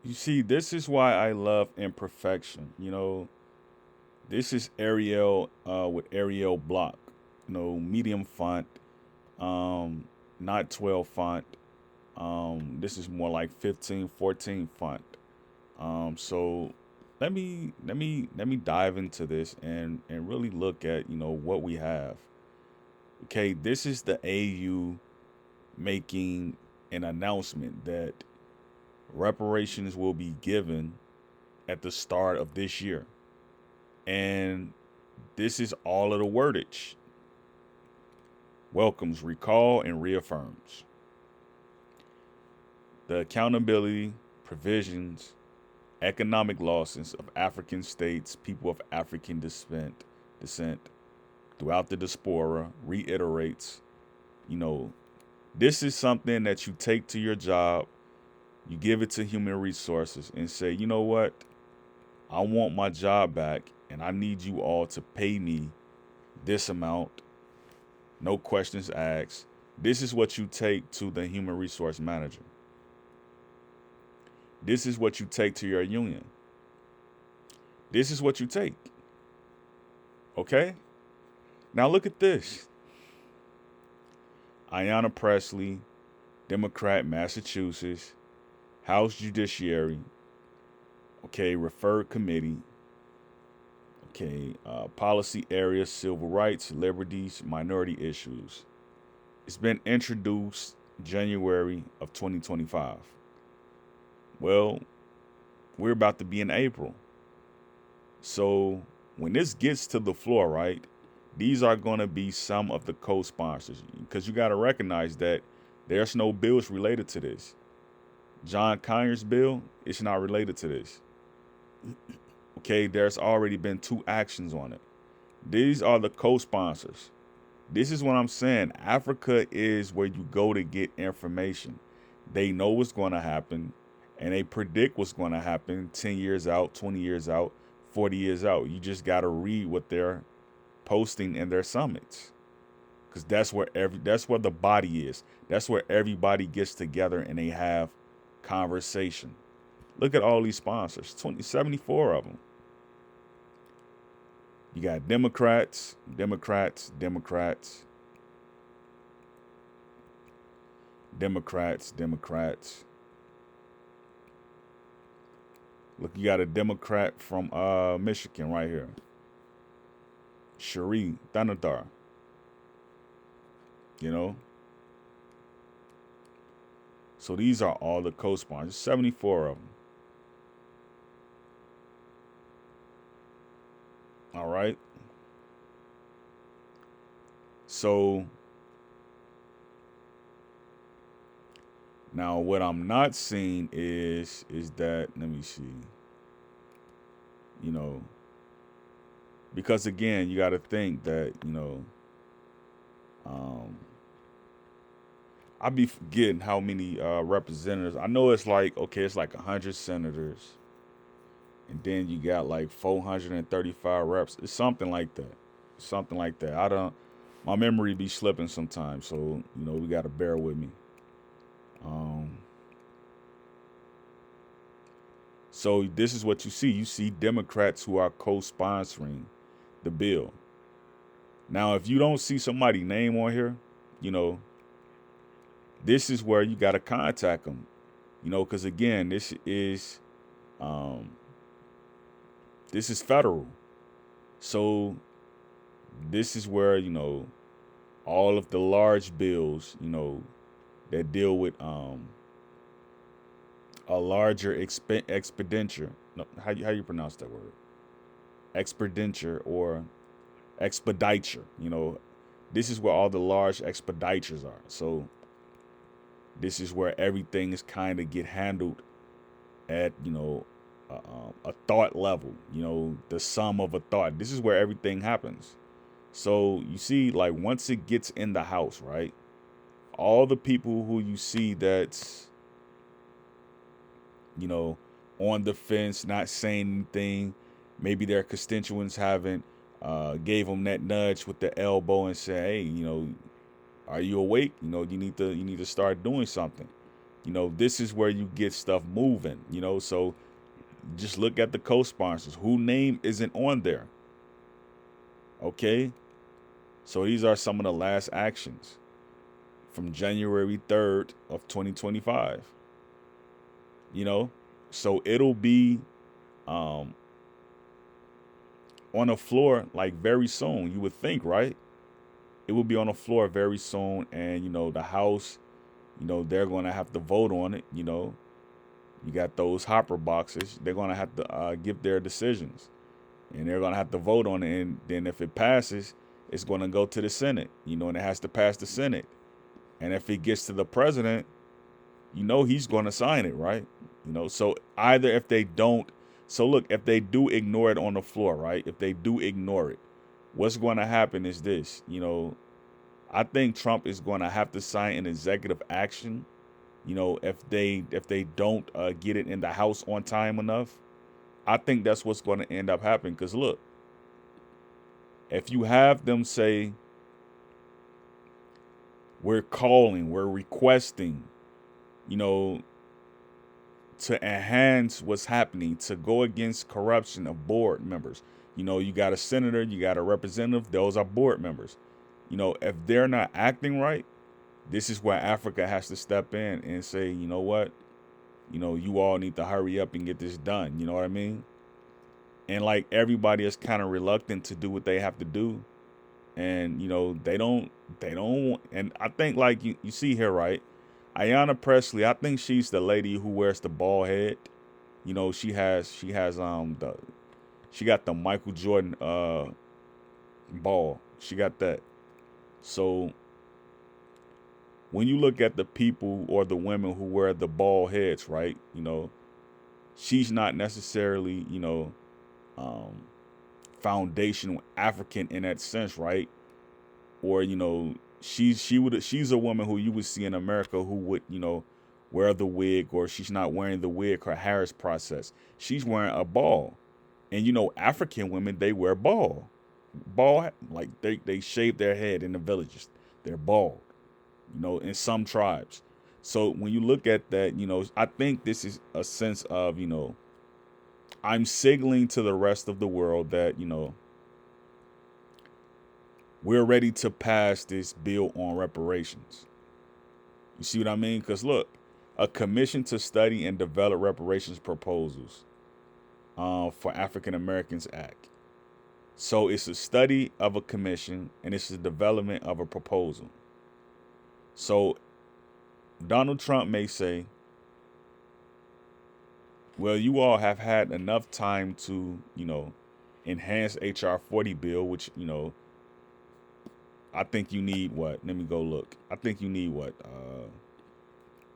You see, this is why I love imperfection. This is Arial with Arial block. Medium font, um, not 12 font. This is more like 15, 14 font. So let me dive into this and really look at what we have. Okay, this is the AU making an announcement that reparations will be given at the start of this year. And this is all of the wordage. Welcomes, recall, and reaffirms the accountability provisions, economic losses of African states, people of African descent throughout the diaspora, reiterates, you know, this is something that you take to your job, you give it to human resources and say, you know what? I want my job back and I need you all to pay me this amount, no questions asked. This is what you take to the human resource manager. This is what you take to your union. This is what you take. Okay? Now look at this. Ayanna Pressley, Democrat, Massachusetts, House Judiciary, okay, referred committee, okay, policy area, civil rights, liberties, minority issues. It's been introduced January of 2025. Well, we're about to be in April. So when this gets to the floor, right, these are going to be some of the co-sponsors because you got to recognize that there's no bills related to this. John Conyers' bill, it's not related to this. Okay, there's already been 2 actions on it. These are the co-sponsors. This is what I'm saying. Africa is where you go to get information. They know what's going to happen and they predict what's going to happen 10 years out, 20 years out, 40 years out. You just got to read what they're posting in their summits. Cuz that's where the body is. That's where everybody gets together and they have conversation. Look at all these sponsors, 74 of them. You got Democrats, Democrats, Democrats, Democrats, Democrats. Look, you got a Democrat from Michigan right here. Cherie Thanathar. You know? So these are all the co-sponsors, 74 of them. All right. So now what I'm not seeing is that, let me see. Because again, you got to think that, I be forgetting how many representatives. I know it's like, okay, it's like 100 senators. And then you got like 435 reps. It's something like that. Something like that. My memory be slipping sometimes. So, we got to bear with me. So this is what you see. You see Democrats who are co-sponsoring the bill. Now, if you don't see somebody's name on here, this is where you got to contact them. Because again, this is federal. So this is where, all of the large bills, that deal with a larger expenditure. No, how you pronounce that word? Expenditure or expediture. This is where all the large expenditures are. So this is where everything is kind of get handled at a thought level. The sum of a thought. This is where everything happens. So you see, like once it gets in the house, right? All the people who you see that's on the fence, not saying anything. Maybe their constituents haven't gave them that nudge with the elbow and say, hey, are you awake? You need to start doing something. This is where you get stuff moving. So just look at the co-sponsors. Who name isn't on there? Okay, so these are some of the last actions from January 3rd of 2025. So it'll be um, on the floor like very soon. You would think, right? It will be on the floor very soon, and the House, they're going to have to vote on it. You got those hopper boxes. They're going to have to give their decisions, and they're going to have to vote on it. And then if it passes, it's going to go to the Senate. And it has to pass the Senate. And if it gets to the president, he's going to sign it, right? So either if they don't, so look, if they do ignore it on the floor, right? If they do ignore it, what's going to happen is this, I think Trump is going to have to sign an executive action, if they don't get it in the House on time enough. I think that's what's going to end up happening. Because look, if you have them say, we're requesting, to enhance what's happening, to go against corruption of board members. You got a senator, you got a representative, those are board members. If they're not acting right, this is where Africa has to step in and say, you know what, you all need to hurry up and get this done. You know what I mean? And like everybody is kind of reluctant to do what they have to do. And, they don't, and I think like you see here, right? Ayanna Presley, I think she's the lady who wears the bald head. She got the Michael Jordan ball. She got that. So when you look at the people or the women who wear the bald heads, right? She's not necessarily, foundational African in that sense, right? Or she's a woman who you would see in America who would wear the wig, or she's not wearing the wig, her hair is processed. She's wearing a ball, and African women, they wear ball, like they shave their head in the villages. They're bald, in some tribes. So when you look at that, I think this is a sense of I'm signaling to the rest of the world that we're ready to pass this bill on reparations. You see what I mean? Because look, a commission to study and develop reparations proposals for African Americans Act. So it's a study of a commission, and it's the development of a proposal. So Donald Trump may say, well, you all have had enough time to, enhance H.R. 40 bill, which, I think you need what? Let me go look. I think you need what?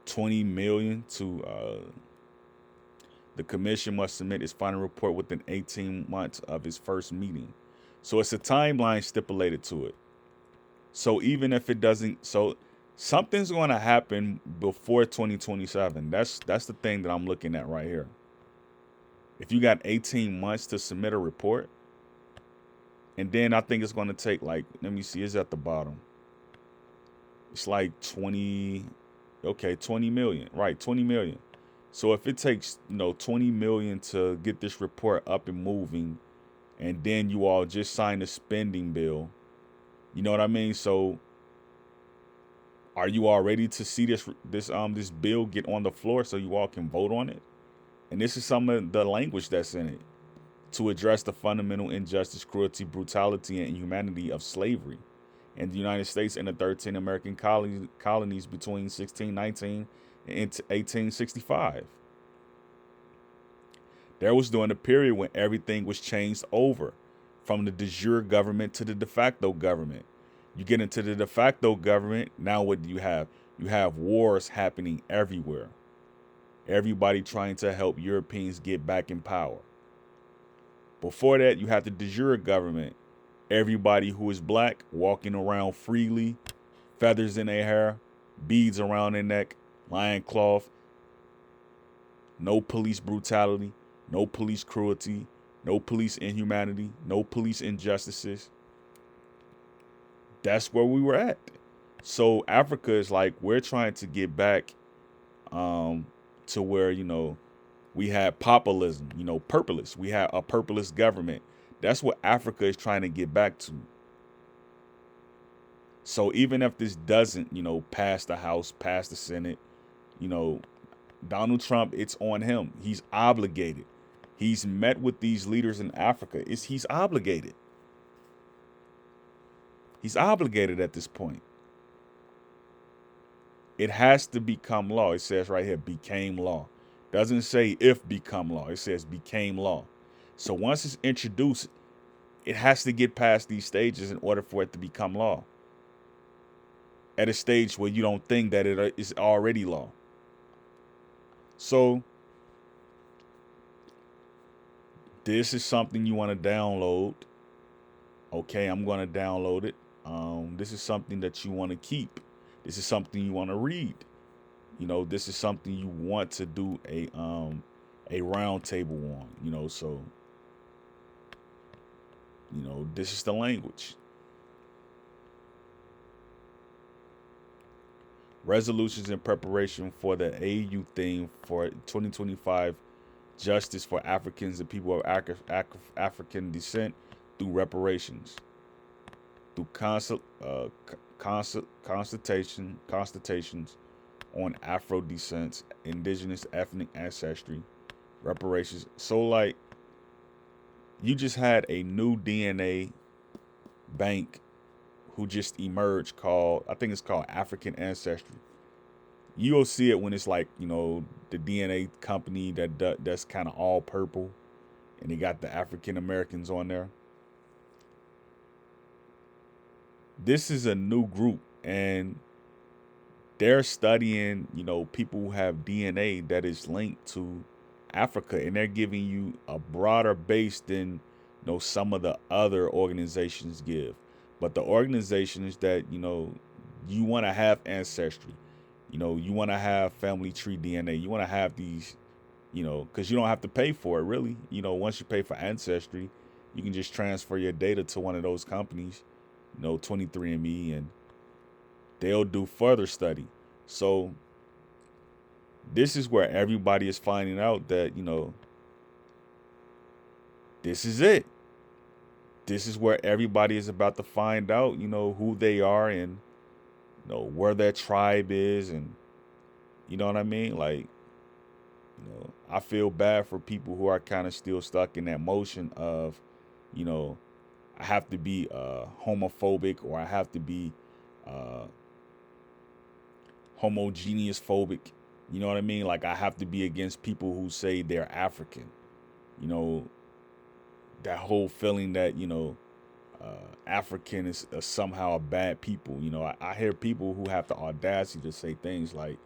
20 million to the commission must submit its final report within 18 months of its first meeting. So it's a timeline stipulated to it. So even if it doesn't, so something's going to happen before 2027. That's the thing that I'm looking at right here. If you got 18 months to submit a report, and then I think it's going to take like, let me see, it's at the bottom. It's like 20 million, right? 20 million. So if it takes, 20 million to get this report up and moving, and then you all just sign a spending bill, you know what I mean? So are you all ready to see this bill get on the floor so you all can vote on it? And this is some of the language that's in it: to address the fundamental injustice, cruelty, brutality, and inhumanity of slavery in the United States and the 13 American colonies between 1619 and 1865. There was during a period when everything was changed over, from the de jure government to the de facto government. You get into the de facto government, now what do you have? You have wars happening everywhere. Everybody trying to help Europeans get back in power. Before that, you have the de jure government. Everybody who is black walking around freely, feathers in their hair, beads around their neck, lion cloth. No police brutality, no police cruelty, no police inhumanity, no police injustices. That's where we were at. So Africa is like, we're trying to get back to where, we had populism, purposeless. We had a purposeless government. That's what Africa is trying to get back to. So even if this doesn't, pass the House, pass the Senate, you know, Donald Trump, it's on him. He's obligated. He's met with these leaders in Africa. He's obligated. He's obligated at this point. It has to become law. It says right here, became law. Doesn't say if become law. It says became law. So once it's introduced, it has to get past these stages in order for it to become law. At a stage where you don't think that it is already law. So this is something you want to download. Okay, I'm going to download it. This is something that you want to keep. This is something you want to read. This is something you want to do a round table on. So this is the language. Resolutions in preparation for the AU theme for 2025 Justice for Africans and people of African descent through reparations, through consultations on Afro descents, indigenous ethnic ancestry, reparations. So like, you just had a new DNA bank who just emerged I think it's called African Ancestry. You'll see it when it's like, the DNA company that's kind of all purple and they got the African Americans on there. This is a new group and they're studying, people who have DNA that is linked to Africa, and they're giving you a broader base than some of the other organizations give. But the organizations that you want to have ancestry, you want to have family tree DNA, you want to have these, because you don't have to pay for it really. Once you pay for ancestry, you can just transfer your data to one of those companies, 23andMe, and they'll do further study. So this is where everybody is finding out that, this is it. This is where everybody is about to find out, who they are and, where their tribe is. And you know what I mean? Like, I feel bad for people who are kind of still stuck in that motion of, I have to be homophobic, or I have to be homogeneous phobic. You know what I mean? Like, I have to be against people who say they're African. That whole feeling that, African is somehow a bad people. I hear people who have the audacity to say things like,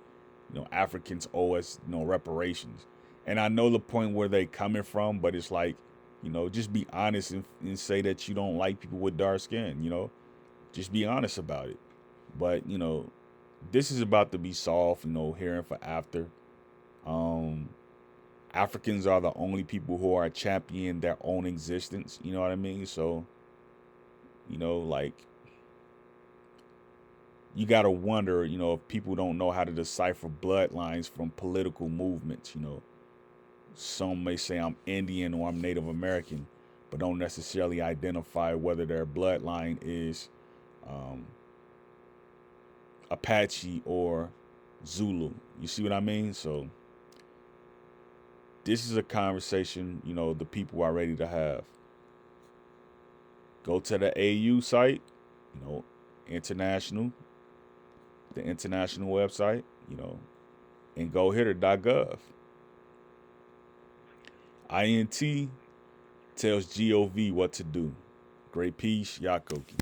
Africans owe us, reparations. And I know the point where they coming from, but it's like, just be honest and say that you don't like people with dark skin, just be honest about it. But, this is about to be solved, here and for after. Africans are the only people who are championing their own existence. You know what I mean? So, like, you got to wonder, if people don't know how to decipher bloodlines from political movements. Some may say I'm Indian or I'm Native American, but don't necessarily identify whether their bloodline is Apache or Zulu. You see what I mean? So this is a conversation, the people are ready to have. Go to the AU site, international, the international website, and go here to .gov. INT tells GOV what to do. Great peace, Yakoki.